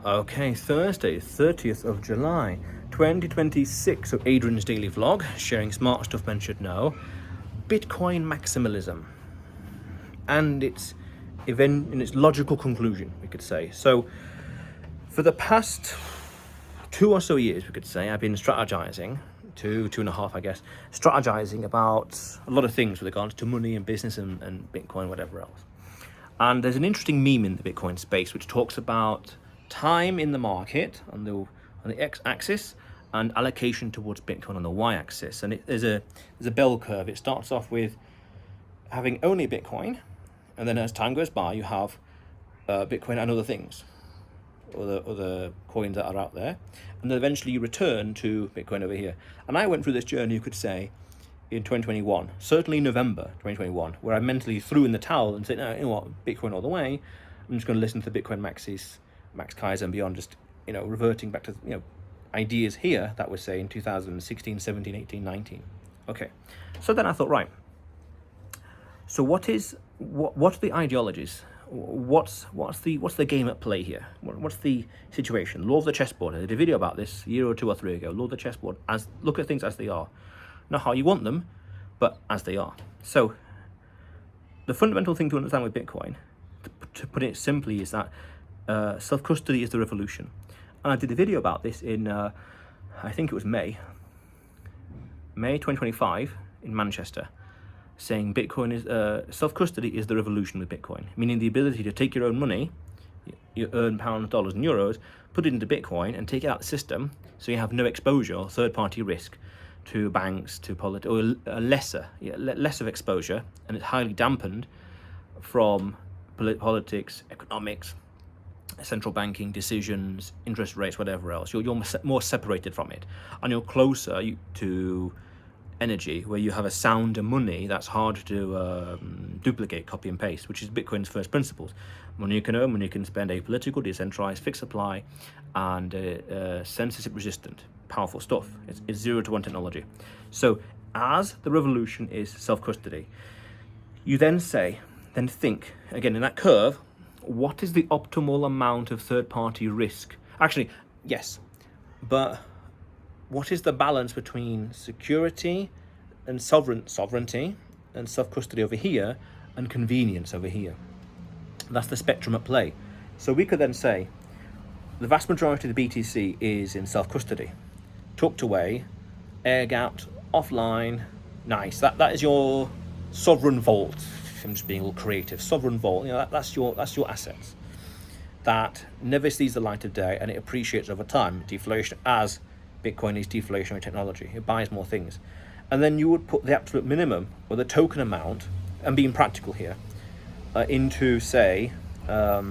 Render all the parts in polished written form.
Okay, Thursday, 30th of July, 2026. So Adrian's daily vlog, sharing smart stuff men should know. Bitcoin maximalism. And its event in its logical conclusion, we could say. So for the past 2 or so years, we could say, I've been strategizing, 2.5, I guess, strategizing about a lot of things with regards to money and business and Bitcoin, whatever else. And there's an interesting meme in the Bitcoin space which talks about time in the market on the x-axis and allocation towards Bitcoin on the y-axis. And there's a bell curve. It starts off with having only Bitcoin, and then as time goes by, you have Bitcoin and other things, other coins that are out there, and then eventually you return to Bitcoin over here. And I went through this journey, you could say, in 2021, certainly November 2021, where I mentally threw in the towel and said, no, you know what, Bitcoin all the way. I'm just going to listen to the Bitcoin Max Kaiser and beyond, just, reverting back to, ideas here that was, say, in 2016, 17, 18, 19. Okay, so then I thought, right, so what are the ideologies? What's the game at play here? What's the situation? Law of the chessboard. I did a video about this a year or 2 or 3 ago. Law of the chessboard. Look at things as they are. Not how you want them, but as they are. So the fundamental thing to understand with Bitcoin, to put it simply, is that self-custody is the revolution. And I did a video about this in, I think it was May 2025 in Manchester, saying Bitcoin is self-custody is the revolution with Bitcoin, meaning the ability to take your own money, you earn pounds, dollars, and euros, put it into Bitcoin and take it out of the system, so you have no exposure or third-party risk to banks, to politics, or less of exposure, and it's highly dampened from politics, economics, central banking decisions, interest rates, whatever else. You're more separated from it, and you're closer to energy, where you have a sounder money that's hard to duplicate, copy and paste, which is Bitcoin's first principles. Money you can earn, money you can spend, apolitical, decentralized, fixed supply, and censorship resistant. Powerful stuff. It's 0 to 1 technology. So as the revolution is self-custody, you then think, again, in that curve, what is the optimal amount of third-party risk? Actually, yes, but what is the balance between security and sovereignty and self-custody over here and convenience over here? That's the spectrum at play. So we could then say the vast majority of the BTC is in self-custody, tucked away, air-gapped, offline. Nice. That is your sovereign vault. I'm just being all creative. Sovereign vault. That's your assets that never sees the light of day, and it appreciates over time. Deflation, as Bitcoin is deflationary technology. It buys more things. And then you would put the absolute minimum, or the token amount, and being practical here, into, say, I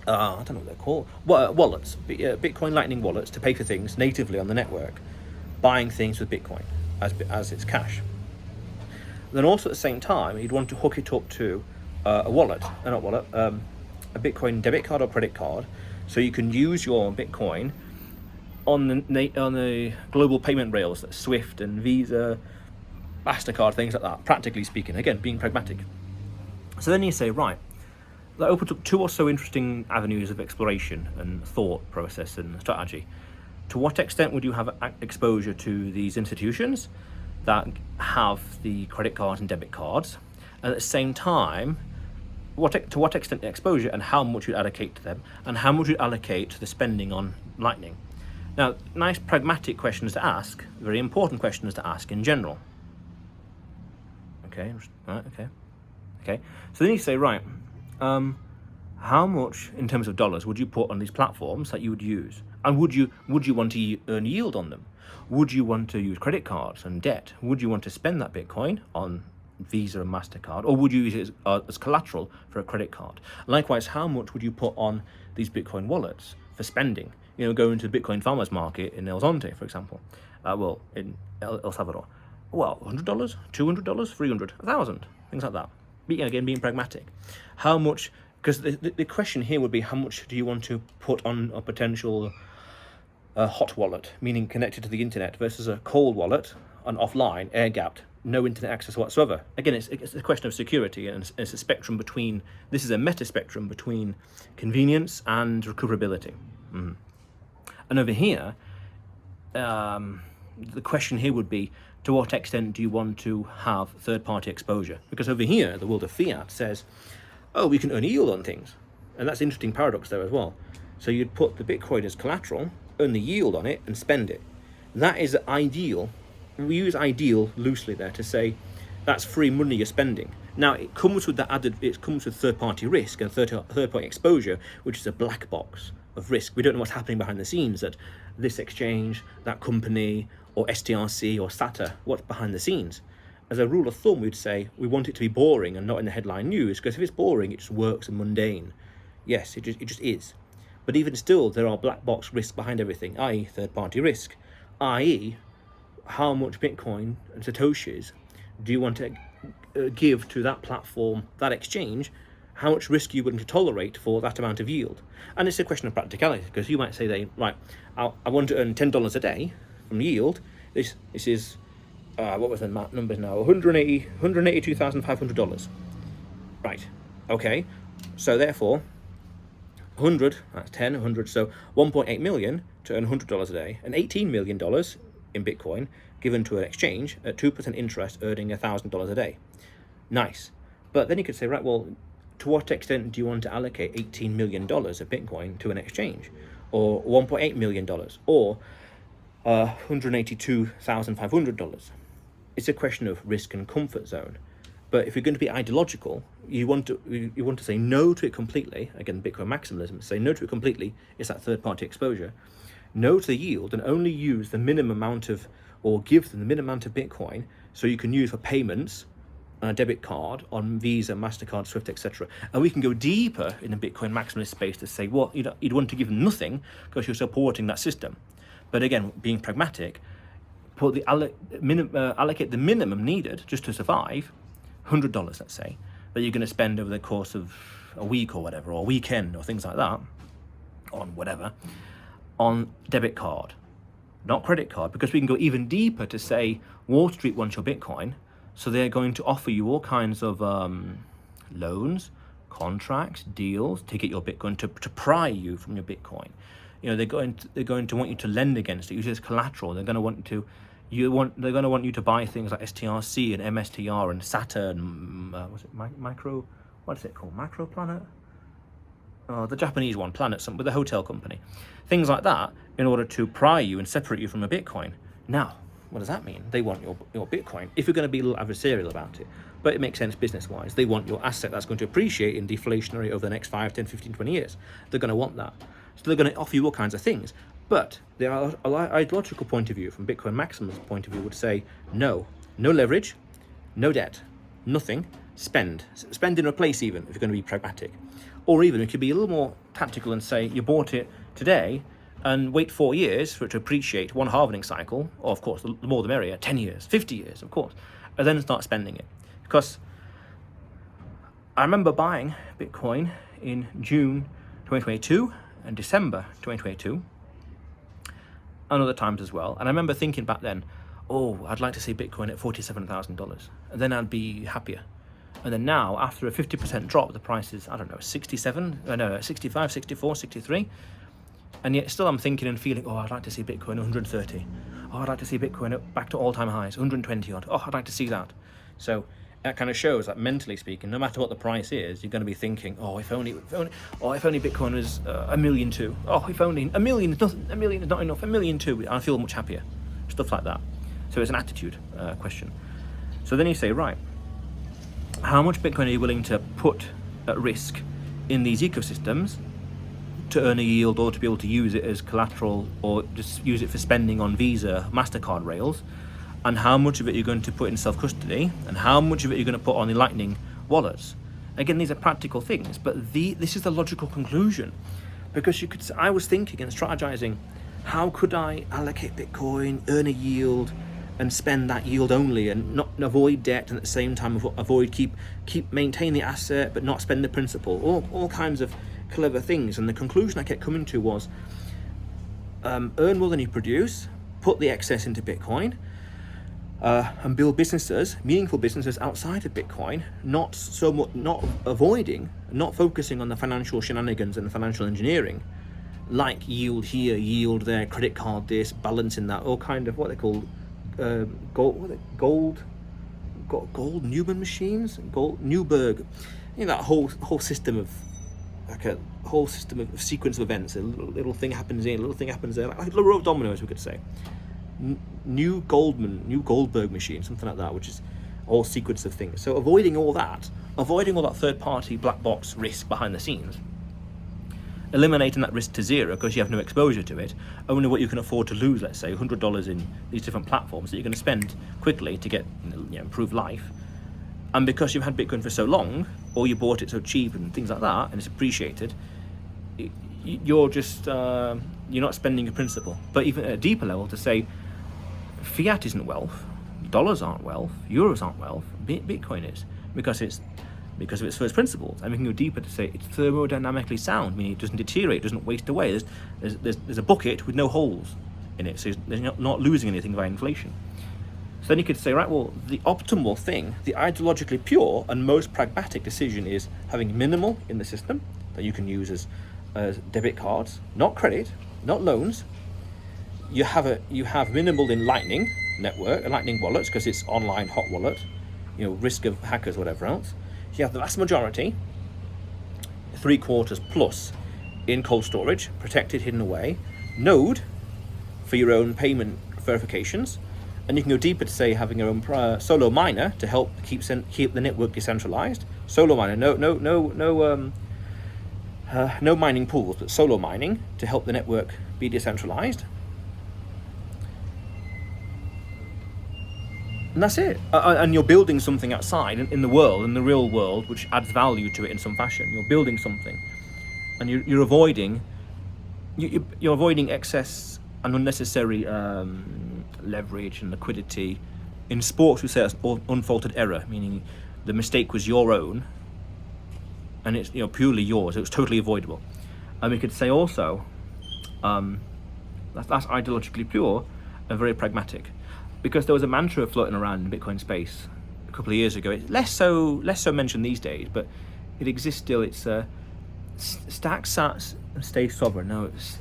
don't know what they're called, wallets, Bitcoin Lightning wallets, to pay for things natively on the network, buying things with Bitcoin as its cash. Then also at the same time, you'd want to hook it up to a Bitcoin debit card or credit card, so you can use your Bitcoin on the global payment rails, like Swift and Visa, MasterCard, things like that, practically speaking, again, being pragmatic. So then you say, right, that opens up 2 or so interesting avenues of exploration and thought process and strategy. To what extent would you have exposure to these institutions that have the credit cards and debit cards? And at the same time, to what extent the exposure, and how much you'd allocate to them, and how much you'd allocate to the spending on Lightning? Now, nice pragmatic questions to ask, very important questions to ask in general. Okay, right, okay. So then you say, right, how much in terms of dollars would you put on these platforms that you would use? And would you want to earn yield on them? Would you want to use credit cards and debt? Would you want to spend that Bitcoin on Visa and MasterCard? Or would you use it as collateral for a credit card? Likewise, how much would you put on these Bitcoin wallets for spending? Going to the Bitcoin farmers market in El Zonte, for example. In El Salvador. Well, $100, $200, $300, $1,000, things like that. Again, being pragmatic. How much? Because the question here would be, how much do you want to put on a potential hot wallet, meaning connected to the internet, versus a cold wallet, an offline, air-gapped, no internet access whatsoever. Again, it's a question of security, and it's a spectrum between, this is a meta spectrum between convenience and recoverability. And over here, the question here would be, to what extent do you want to have third-party exposure? Because over here, the world of fiat says, oh, we can earn a yield on things. And that's an interesting paradox there as well. So you'd put the Bitcoin as collateral, earn the yield on it, and spend it. That is ideal. We use ideal loosely there to say that's free money you're spending. Now, it comes with that added, it comes with third-party risk and third-party exposure, which is a black box of risk. We don't know what's happening behind the scenes at this exchange, that company, or STRC or SATA, what's behind the scenes. As a rule of thumb, we'd say we want it to be boring and not in the headline news, because if it's boring, it just works and mundane. Yes, it just is. But even still, there are black box risks behind everything, i.e. third-party risk, i.e. how much Bitcoin and Satoshis do you want to give to that platform, that exchange? How much risk are you willing to tolerate for that amount of yield? And it's a question of practicality, because you might say, right, I want to earn $10 a day from yield. This is, what was the numbers now? $182,500. Right, okay. So therefore, 100, that's 10, 100, so 1.8 million to earn $100 a day, and $18 million in Bitcoin given to an exchange at 2% interest, earning $1,000 a day. Nice. But then you could say, right, well, to what extent do you want to allocate $18 million of Bitcoin to an exchange? Or $1.8 million? Or $182,500? It's a question of risk and comfort zone. But if you're going to be ideological, you want to say no to it completely. Again, Bitcoin maximalism, say no to it completely. It's that third-party exposure. No to the yield, and only use the minimum amount of, or give them the minimum amount of Bitcoin so you can use for payments on a debit card, on Visa, MasterCard, Swift, etc. And we can go deeper in the Bitcoin maximalist space to say, well, you'd want to give them nothing because you're supporting that system. But again, being pragmatic, put the allocate the minimum needed just to survive, $100, let's say, that you're going to spend over the course of a week or whatever, or a weekend or things like that, on whatever, on debit card, not credit card, because we can go even deeper to say Wall Street wants your Bitcoin, so they're going to offer you all kinds of loans, contracts, deals to get your Bitcoin, to pry you from your Bitcoin. You know, they're going to want you to lend against it, use it as collateral. They're going to want to they're going to want you to buy things like STRC and MSTR and SATA and was it Micro? What is it called? Macro Planet? Oh, the Japanese one, Planet, something with a hotel company, things like that, in order to pry you and separate you from a Bitcoin. Now, what does that mean? They want your Bitcoin, if you're going to be a little adversarial about it. But it makes sense business-wise. They want your asset that's going to appreciate in deflationary over the next 5, 10, 15, 20 years. They're going to want that. So they're going to offer you all kinds of things. But the ideological point of view, from Bitcoin maximalist point of view, would say no leverage, no debt, nothing, spend and replace, even if you're going to be pragmatic. Or even it could be a little more tactical and say you bought it today and wait 4 years for it to appreciate, one halvening cycle, or of course, the more the merrier, 10 years, 50 years, of course, and then start spending it. Because I remember buying Bitcoin in June 2022 and December 2022, and other times as well. And I remember thinking back then, oh, I'd like to see Bitcoin at $47,000, and then I'd be happier. And then now, after a 50% drop, the price is, 65, 64, 63. And yet still I'm thinking and feeling, oh, I'd like to see Bitcoin 130. Oh, I'd like to see Bitcoin back to all-time highs, 120 odd. Oh, I'd like to see that. So that kind of shows that, mentally speaking, no matter what the price is, you're going to be thinking, oh, if only Bitcoin was $1 million too. Oh, if only $1 million is nothing, $1 million is not enough, $1 million too. I feel much happier. Stuff like that. So it's an attitude question. So then you say, right, how much Bitcoin are you willing to put at risk in these ecosystems to earn a yield, or to be able to use it as collateral, or just use it for spending on Visa, MasterCard rails? And how much of it you're going to put in self-custody, and how much of it you're going to put on the Lightning wallets? Again, these are practical things, but this is the logical conclusion. Because I was thinking and strategizing, how could I allocate Bitcoin, earn a yield, and spend that yield only, and not avoid debt, and at the same time keep maintain the asset but not spend the principal, all kinds of clever things. And the conclusion I kept coming to was earn more than you produce, put the excess into Bitcoin, and build businesses, meaningful businesses outside of Bitcoin, not focusing on the financial shenanigans and the financial engineering, like yield here, yield there, credit card this, balancing that, all kind of what they call gold Newman machines, Newberg, that whole system of sequence of events. A little thing happens here, a little thing happens there, like a row of dominoes, we could say. New Goldberg machine, something like that, which is a whole sequence of things. So avoiding all that third-party black box risk behind the scenes, eliminating that risk to zero because you have no exposure to it, only what you can afford to lose, let's say $100 in these different platforms that you're going to spend quickly to get improve life. And because you've had Bitcoin for so long, or you bought it so cheap and things like that, and it's appreciated, you're just you're not spending your principal. But even at a deeper level, to say fiat isn't wealth, dollars aren't wealth, euros aren't wealth, Bitcoin is, because of its first principles. And we can go deeper to say it's thermodynamically sound, meaning it doesn't deteriorate, it doesn't waste away. There's a bucket with no holes in it, so they're not losing anything by inflation. So then you could say, right, well, the optimal thing, the ideologically pure and most pragmatic decision is having minimal in the system that you can use as debit cards, not credit, not loans. You have minimal in Lightning network, Lightning wallets, because it's online hot wallet, risk of hackers, whatever else. You have the vast majority, 3/4 plus, in cold storage, protected, hidden away, node for your own payment verifications, and you can go deeper to say having your own solo miner to help keep the network decentralized. Solo miner, no mining pools, but solo mining to help the network be decentralized. And that's it. And you're building something outside in the world, in the real world, which adds value to it in some fashion. You're building something, and you're avoiding excess and unnecessary leverage and liquidity. In sports, we say that's unfaulted error, meaning the mistake was your own, and it's purely yours. It was totally avoidable. And we could say also that's ideologically pure and very pragmatic. Because there was a mantra floating around in Bitcoin space a couple of years ago. It's less so mentioned these days, but it exists still. It's stack sats and stay sovereign. No, it's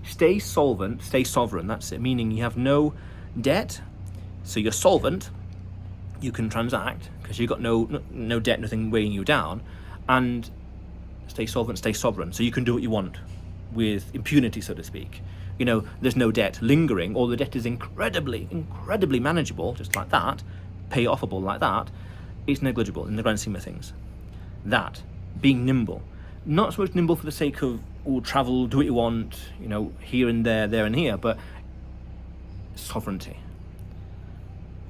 stay solvent, stay sovereign. That's it. Meaning you have no debt, so you're solvent. You can transact because you've got no debt, nothing weighing you down, and stay solvent, stay sovereign. So you can do what you want with impunity, so to speak. There's no debt lingering, or the debt is incredibly manageable, just like that, pay offable like that. It's negligible in the grand scheme of things. That, being nimble, not so much nimble for the sake of travel, do what you want, here and there and here, but sovereignty.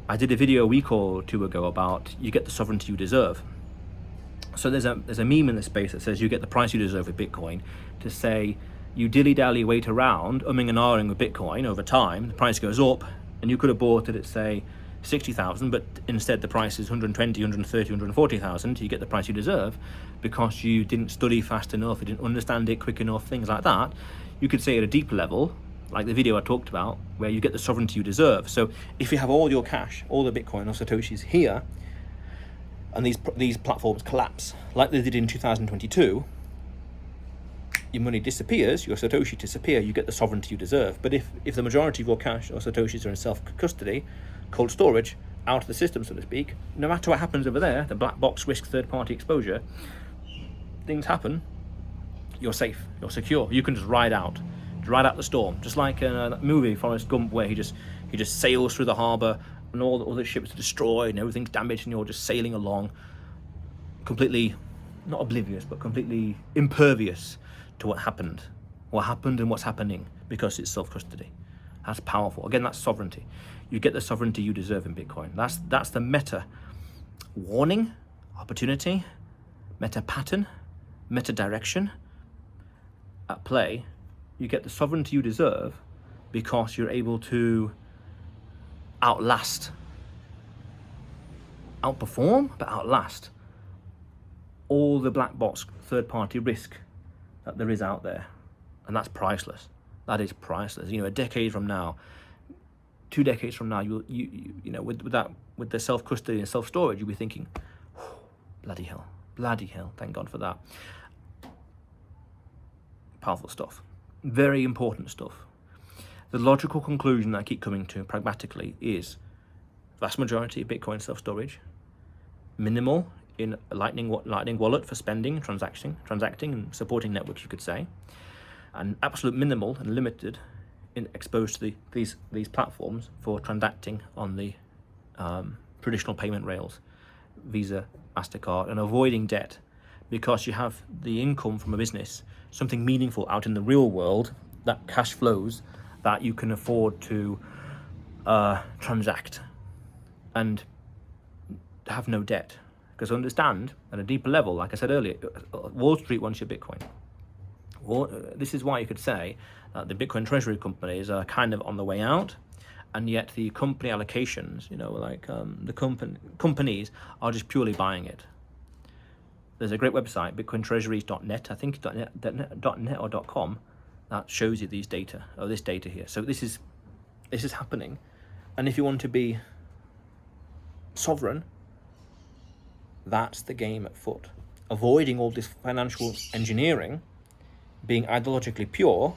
I did a video a week or two ago about you get the sovereignty you deserve. So there's a meme in the space that says you get the price you deserve with Bitcoin, to say you dilly-dally wait around, umming and ahhing with Bitcoin over time, the price goes up, and you could have bought it at, say, 60,000, but instead the price is 120, 130, 140,000, you get the price you deserve because you didn't study fast enough, you didn't understand it quick enough, things like that. You could say at a deeper level, like the video I talked about, where you get the sovereignty you deserve. So if you have all your cash, all the Bitcoin or Satoshis here, and these platforms collapse, like they did in 2022, your money disappears, your Satoshi disappear, you get the sovereignty you deserve. But if the majority of your cash or Satoshis are in self-custody, cold storage, out of the system, so to speak, no matter what happens over there, the black box risk third-party exposure, things happen, you're safe, you're secure. You can just ride out the storm. Just like that movie, Forrest Gump, where he just sails through the harbour and all the ships are destroyed and everything's damaged and you're just sailing along, completely, not oblivious, but completely impervious to what happened and what's happening, because it's self-custody. That's powerful. Again, that's sovereignty. You get the sovereignty you deserve in Bitcoin. That's the meta warning, opportunity, meta pattern, meta direction at play. You get the sovereignty you deserve because you're able to outlast, outperform, but outlast all the black box third-party risk that there is out there. And that's priceless. That is priceless. A decade from now, 2 decades from now, you know, with the self-custody and self-storage, you'll be thinking, bloody hell, thank God for that. Powerful stuff, very important stuff. The logical conclusion that I keep coming to pragmatically is vast majority of Bitcoin self-storage, minimal in Lightning wallet for spending, transacting and supporting networks, you could say, and absolute minimal and limited in exposed to these platforms for transacting on the traditional payment rails, Visa, MasterCard, and avoiding debt, because you have the income from a business, something meaningful out in the real world, that cash flows that you can afford to transact and have no debt. Because understand, at a deeper level, like I said earlier, Wall Street wants your Bitcoin. This is why you could say that the Bitcoin treasury companies are kind of on the way out, and yet the company allocations, you know, like the companies are just purely buying it. There's a great website, bitcointreasuries.net, I think .net or .com, that shows you this data here. So this is happening, and if you want to be sovereign, that's the game at foot. Avoiding all this financial engineering, being ideologically pure,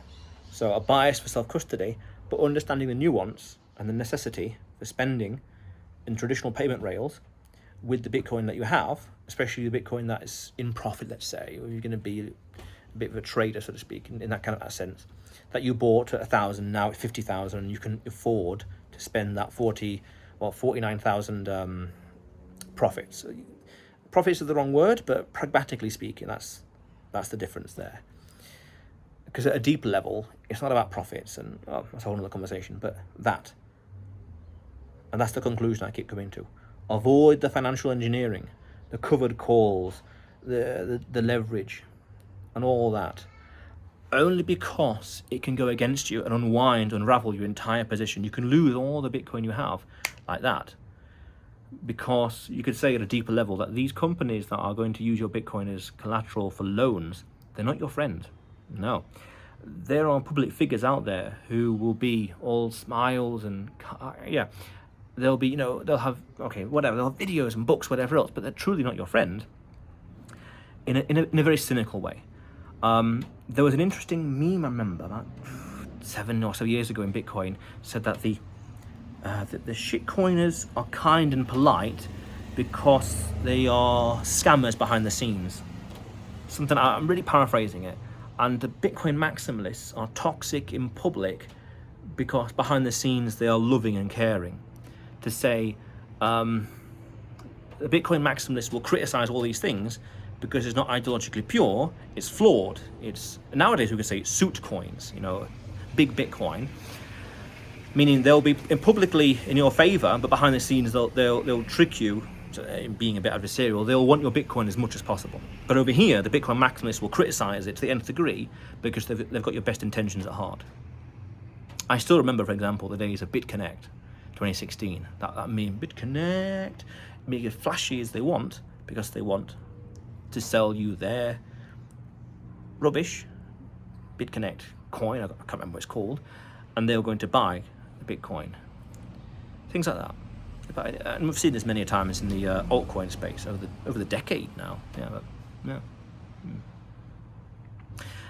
so a bias for self-custody, but understanding the nuance and the necessity for spending in traditional payment rails with the Bitcoin that you have, especially the Bitcoin that is in profit, let's say, or you're going to be a bit of a trader, so to speak, in that kind of sense, that you bought at 1,000, now at 50,000, and you can afford to spend that 49,000 profits. Profits are the wrong word, but pragmatically speaking, that's the difference there. Because at a deeper level, it's not about profits, and that's a whole other conversation, but that. And that's the conclusion I keep coming to. Avoid the financial engineering, the covered calls, the leverage, and all that. Only because it can go against you and unravel your entire position. You can lose all the Bitcoin you have like that. Because you could say at a deeper level that these companies that are going to use your Bitcoin as collateral for loans, they're not your friend. No. There are public figures out there who will be all smiles and, they'll be, they'll have, they'll have videos and books, whatever else, but they're truly not your friend in a very cynical way. There was an interesting meme, I remember, about 7 or so years ago in Bitcoin, said that the shitcoiners are kind and polite because they are scammers behind the scenes. Something, I'm really paraphrasing it. And the Bitcoin maximalists are toxic in public because behind the scenes they are loving and caring. To say the Bitcoin maximalists will criticize all these things because it's not ideologically pure, it's flawed. It's nowadays we could say suit coins, big Bitcoin. Meaning they'll be publicly in your favor, but behind the scenes they'll trick you, being a bit adversarial. They'll want your Bitcoin as much as possible. But over here, the Bitcoin maximalists will criticize it to the nth degree because they've got your best intentions at heart. I still remember, for example, the days of BitConnect, 2016. That meme, BitConnect, make it flashy as they want because they want to sell you their rubbish, BitConnect coin, I can't remember what it's called, and they're going to buy Bitcoin, things like that. And we've seen this many times in the altcoin space over the decade now.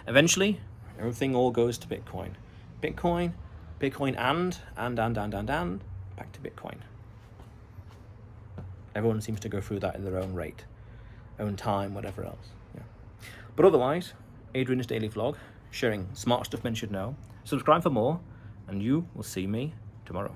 Eventually, everything all goes to Bitcoin, and back to Bitcoin. Everyone seems to go through that in their own rate, own time, whatever else. But otherwise, Adrian's daily vlog, sharing smart stuff men should know. Subscribe for more, and you will see me tomorrow.